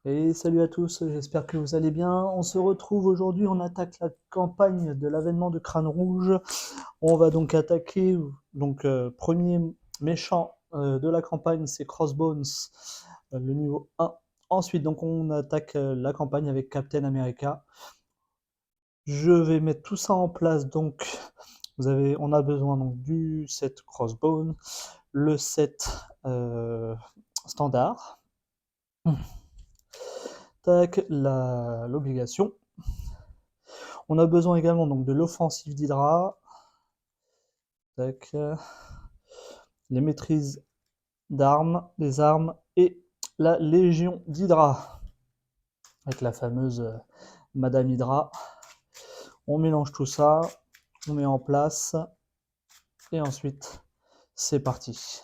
Et salut à tous, j'espère que vous allez bien. On se retrouve aujourd'hui, on attaque la campagne de l'avènement de Crâne Rouge. On va donc attaquer, premier méchant de la campagne, c'est Crossbones, le niveau 1. Ensuite, donc on attaque la campagne avec Captain America. Je vais mettre tout ça en place, donc on a besoin donc du set Crossbone, le set standard. Tac, l'obligation. On a besoin également donc de l'offensive d'Hydra, tac, les maîtrises d'armes, des armes et la Légion d'Hydra avec la fameuse Madame Hydra. On mélange tout ça, on met en place et ensuite c'est parti.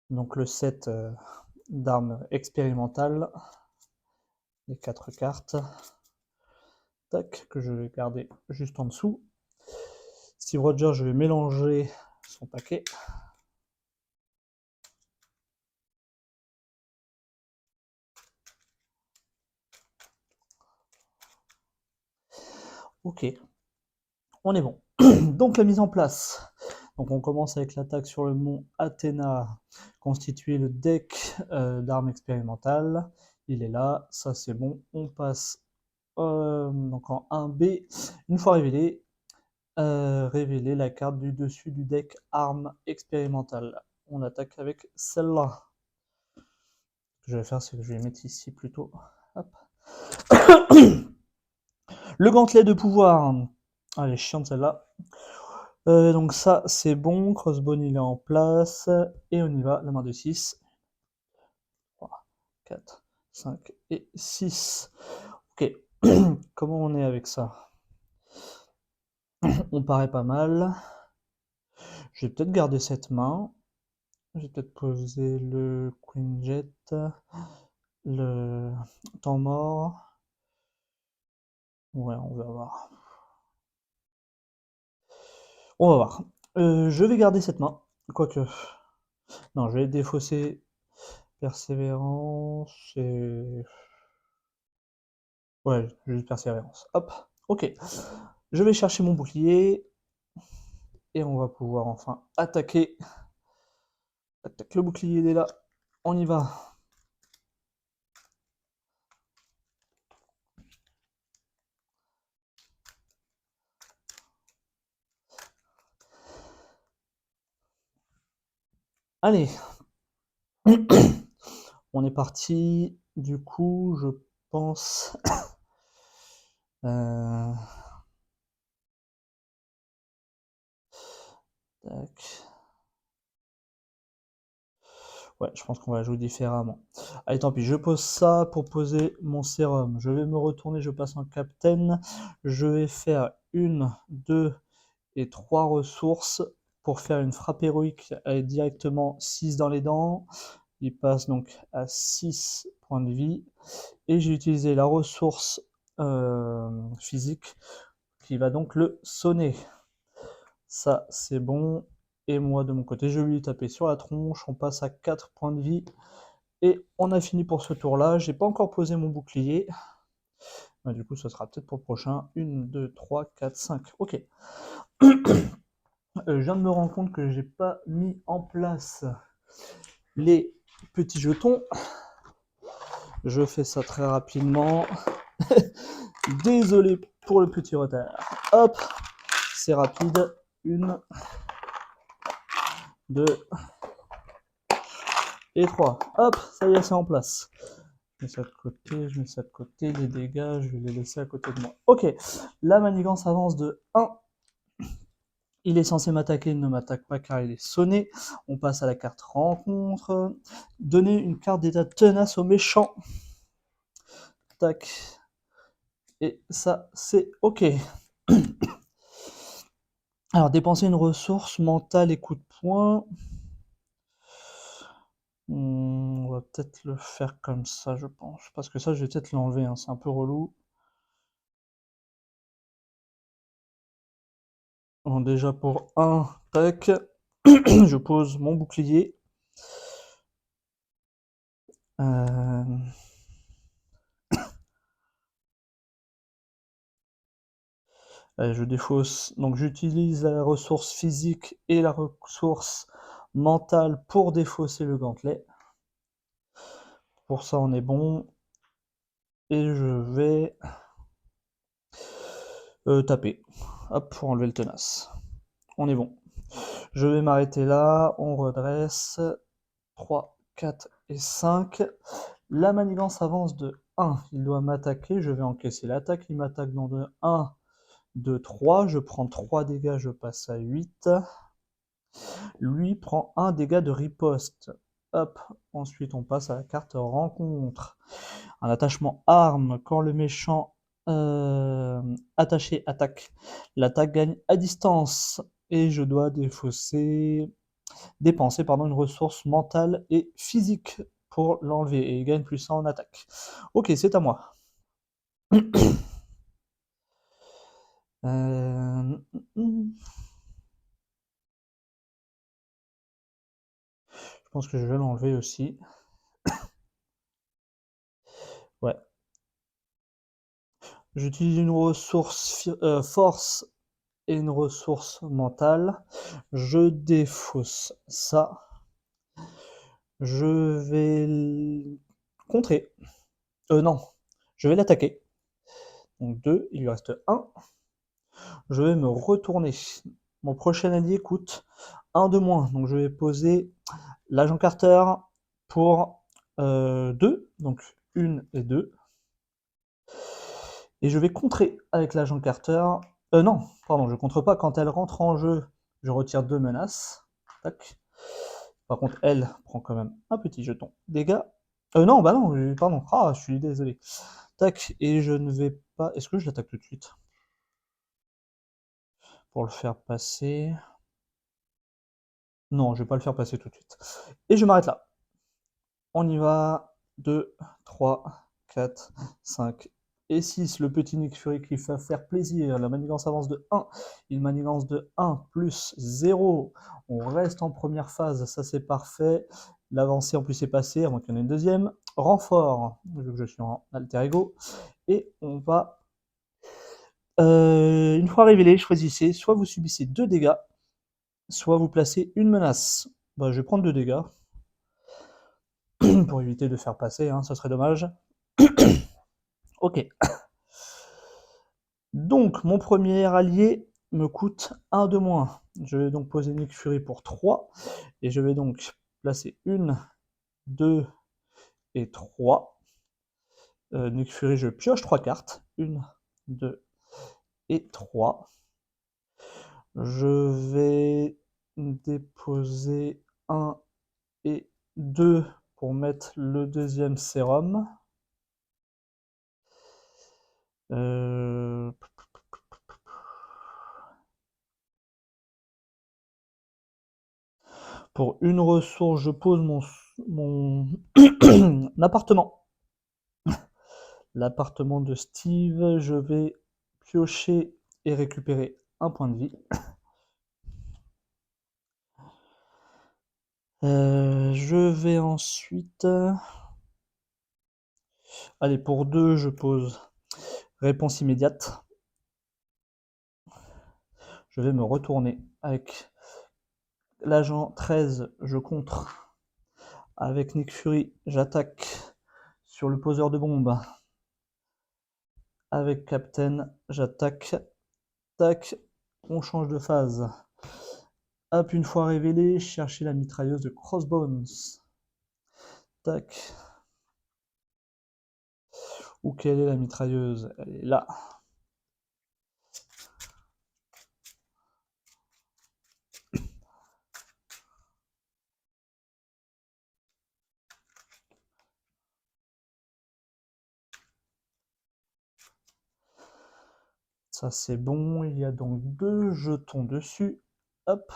Donc le set d'armes expérimentales, les 4 cartes, tac, que je vais garder juste en dessous. Steve Rogers, je vais mélanger son paquet. Ok, on est bon. Donc la mise en place. Donc on commence avec l'attaque sur le mont Athéna, constitué le deck d'armes expérimentales. Il est là, ça c'est bon. On passe donc en 1B. Une fois révélé la carte du dessus du deck armes expérimentales. On attaque avec celle-là. Ce que je vais faire, c'est que je vais mettre ici plutôt. Hop. Le gantelet de pouvoir. Elle est chiante celle-là. Donc ça, c'est bon. Crossbone, il est en place. Et on y va, la main de 6. 3, 4, 5 et 6. Ok. Comment on est avec ça? On paraît pas mal. Je vais peut-être garder cette main. Je vais peut-être poser le Queen Jet. Le temps mort. Ouais, on va voir. On va voir. Je vais garder cette main. Quoique. Non, je vais défausser Persévérance et... Ouais, juste Persévérance. Hop, ok. Je vais chercher mon bouclier. Et on va pouvoir enfin attaquer. Attaque, le bouclier, il est là. On y va. Allez. On est parti. Du coup, je pense... Tac. Ouais, je pense qu'on va jouer différemment. Allez, tant pis, je pose ça pour poser mon sérum. Je vais me retourner, je passe en captain. Je vais faire 1, 2 et 3 ressources pour faire une frappe héroïque avec directement 6 dans les dents. Il passe donc à 6 points de vie. Et j'ai utilisé la ressource physique qui va donc le sonner. Ça, c'est bon. Et moi, de mon côté, je vais lui taper sur la tronche. On passe à 4 points de vie. Et on a fini pour ce tour-là. J'ai pas encore posé mon bouclier. Bah, du coup, ce sera peut-être pour le prochain. 1, 2, 3, 4, 5. Ok. Je viens de me rendre compte que j'ai pas mis en place les petits jetons. Je fais ça très rapidement. Désolé pour le petit retard. Hop, c'est rapide. 1, 2 et 3. Hop, ça y est, c'est en place. Je mets ça de côté, je mets ça de côté. Les dégâts, je vais les laisser à côté de moi. Ok, la manigance avance de 1. Il est censé m'attaquer, il ne m'attaque pas car il est sonné. On passe à la carte rencontre. Donner une carte d'état tenace au méchant. Tac. Et ça, c'est ok. Alors, dépenser une ressource mentale et coup de poing. On va peut-être le faire comme ça, je pense. Parce que ça, je vais peut-être l'enlever, hein, c'est un peu relou. Bon, déjà pour un, tac. Je pose mon bouclier. Allez, je défausse. Donc j'utilise la ressource physique et la ressource mentale pour défausser le gantelet. Pour ça, on est bon. Et je vais taper. Hop, pour enlever le tenace. On est bon. Je vais m'arrêter là. On redresse. 3, 4 et 5. La manigance avance de 1. Il doit m'attaquer. Je vais encaisser l'attaque. Il m'attaque dans de 1, 2, 3. Je prends 3 dégâts. Je passe à 8. Lui prend 1 dégât de riposte. Hop. Ensuite, on passe à la carte rencontre. Un attachement arme. Quand le méchant attaché attaque, l'attaque gagne à distance. Et je dois dépenser une ressource mentale et physique pour l'enlever. Et il gagne plus 1 en attaque. Ok, c'est à moi. Je pense que je vais l'enlever aussi. Ouais. J'utilise une ressource force et une ressource mentale. Je défausse ça. Je vais contrer. Non, je vais l'attaquer. Donc 2, il lui reste 1. Je vais me retourner. Mon prochain allié coûte 1 de moins. Donc je vais poser l'agent Carter pour 2. Donc 1 et 2. Et je vais contrer avec l'agent Carter. Non, pardon, je contre pas. Quand elle rentre en jeu, je retire 2 menaces. Tac. Par contre, elle prend quand même un petit jeton. Dégâts. Non, bah non, pardon. Ah, je suis désolé. Tac, et je ne vais pas... Est-ce que je l'attaque tout de suite? Pour le faire passer... Non, je vais pas le faire passer tout de suite. Et je m'arrête là. On y va. 2, 3, 4, 5 et 6. Le petit Nick Fury qui va faire plaisir. La manigance avance de 1. Il manigance de 1 plus 0. On reste en première phase. Ça, c'est parfait. L'avancée en plus est passée, avant qu'il y en ait une deuxième. Renfort, vu que je suis en alter ego. Et on va... une fois révélé, choisissez. Soit vous subissez 2 dégâts, soit vous placez une menace. Bah, je vais prendre 2 dégâts. Pour éviter de faire passer, hein, ça serait dommage. Ok. Donc, mon premier allié me coûte 1 de moins. Je vais donc poser Nick Fury pour 3. Et je vais donc placer 1, 2 et 3. Nick Fury, je pioche 3 cartes. 1, 2 et 3. Je vais déposer 1 et 2 pour mettre le deuxième sérum. Pour une ressource, je pose mon appartement. L'appartement de Steve, je vais piocher et récupérer un point de vie. Je vais ensuite... Allez, pour 2, je pose réponse immédiate. Je vais me retourner avec l'agent 13, je contre. Avec Nick Fury, j'attaque sur le poseur de bombes. Avec Captain, j'attaque. Tac, on change de phase. Hop, une fois révélé, chercher la mitrailleuse de Crossbones. Tac. Où quelle est la mitrailleuse? Elle est là. Ça c'est bon, il y a donc 2 jetons dessus. Hop.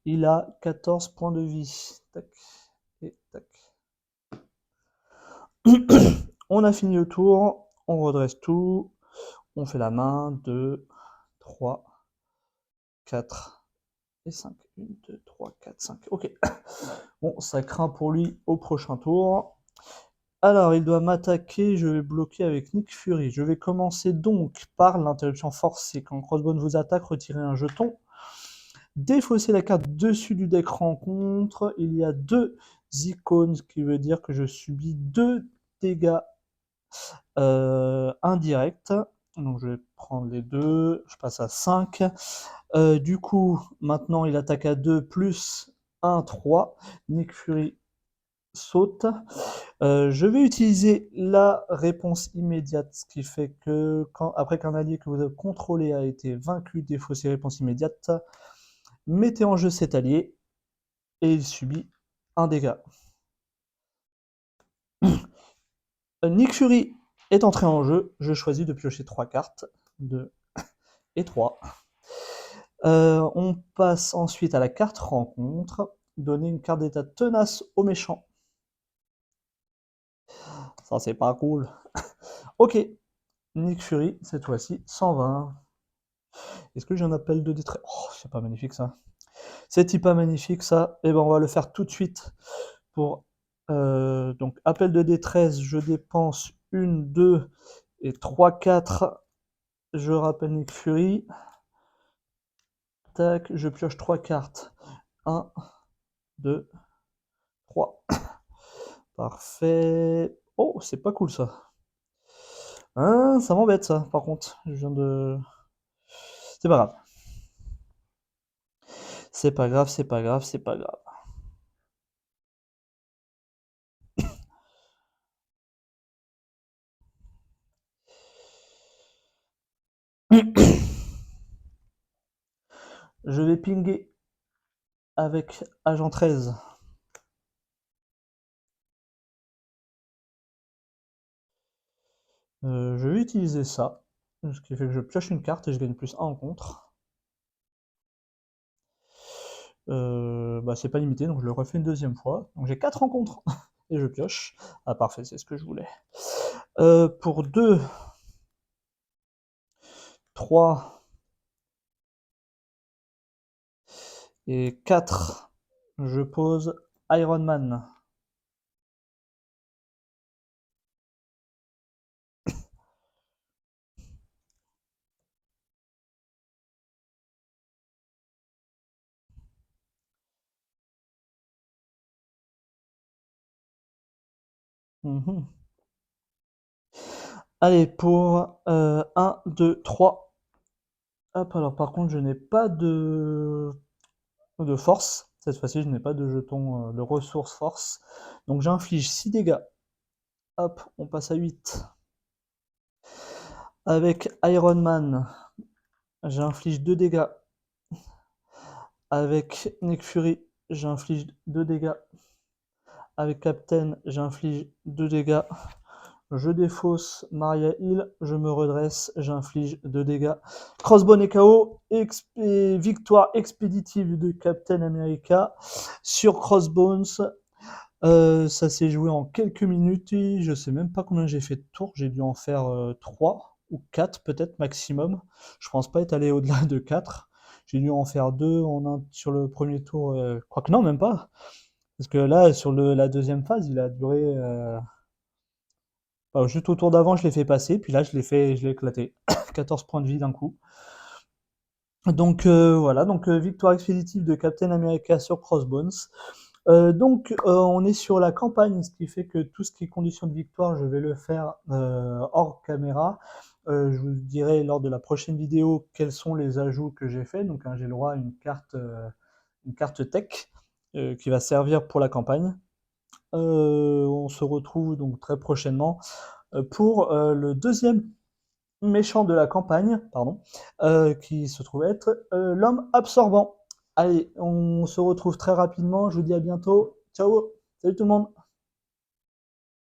Il a 14 points de vie. Tac. Et tac. On a fini le tour. On redresse tout. On fait la main. 2, 3, 4, et 5. 1, 2, 3, 4, 5. Ok. Bon, ça craint pour lui au prochain tour. Alors, il doit m'attaquer, je vais bloquer avec Nick Fury. Je vais commencer donc par l'interruption forcée. Quand Crossbone vous attaque, retirez un jeton. Défausser la carte dessus du deck rencontre. Il y a 2 icônes, ce qui veut dire que je subis 2 dégâts indirects. Donc je vais prendre les 2, je passe à 5. Du coup, maintenant il attaque à 2 plus 1, 3. Nick Fury saute. Je vais utiliser la réponse immédiate, ce qui fait que après qu'un allié que vous avez contrôlé a été vaincu, défausser réponse immédiate, mettez en jeu cet allié et il subit un dégât. Nick Fury est entré en jeu, je choisis de piocher 3 cartes, 2 et 3. On passe ensuite à la carte rencontre, donner une carte d'état tenace au méchant. Ça c'est pas cool. Ok, Nick Fury, cette fois-ci, 120. Est-ce que j'ai un appel de détresse? Oh, c'est pas magnifique ça. C'est pas magnifique ça. Et ben on va le faire tout de suite. Pour donc appel de détresse, je dépense 1, 2 et 3, 4. Je rappelle Nick Fury. Tac, je pioche 3 cartes. 1, 2, 3. Parfait. Oh, c'est pas cool ça. Hein, ça m'embête ça, par contre. Je viens de... C'est pas grave. C'est pas grave, c'est pas grave, c'est pas grave. Je vais pinguer avec agent 13. Je vais utiliser ça, ce qui fait que je pioche une carte et je gagne plus 1 en contre. Bah, c'est pas limité, donc je le refais une deuxième fois. Donc j'ai 4 rencontres et je pioche. Ah parfait, c'est ce que je voulais. Pour 2, 3 et 4, je pose Iron Man. Mmh. Allez, pour 1, 2, 3. Hop, alors par contre, je n'ai pas de force. Cette fois-ci, je n'ai pas de jeton de ressources force. Donc j'inflige 6 dégâts. Hop, on passe à 8. Avec Iron Man, j'inflige 2 dégâts. Avec Nick Fury, j'inflige 2 dégâts. Avec Captain, j'inflige 2 dégâts. Je défausse Maria Hill, je me redresse, j'inflige 2 dégâts. Crossbone et KO, victoire expéditive de Captain America sur Crossbones. Ça s'est joué en quelques minutes et je sais même pas combien j'ai fait de tours. J'ai dû en faire 3 ou 4 peut-être maximum. Je pense pas être allé au-delà de 4. J'ai dû en faire 2 sur le premier tour. Quoique non, même pas. Parce que là, sur la deuxième phase, il a duré... juste au tour d'avant, je l'ai fait passer. Puis là, je l'ai éclaté. 14 points de vie d'un coup. Donc voilà, donc victoire expéditive de Captain America sur Crossbones. On est sur la campagne, ce qui fait que tout ce qui est conditions de victoire, je vais le faire hors caméra. Je vous dirai lors de la prochaine vidéo quels sont les ajouts que j'ai fait. Donc j'ai le droit à une carte tech qui va servir pour la campagne. On se retrouve donc très prochainement pour le deuxième méchant de la campagne, qui se trouve être l'homme absorbant. Allez, on se retrouve très rapidement. Je vous dis à bientôt. Ciao, salut tout le monde.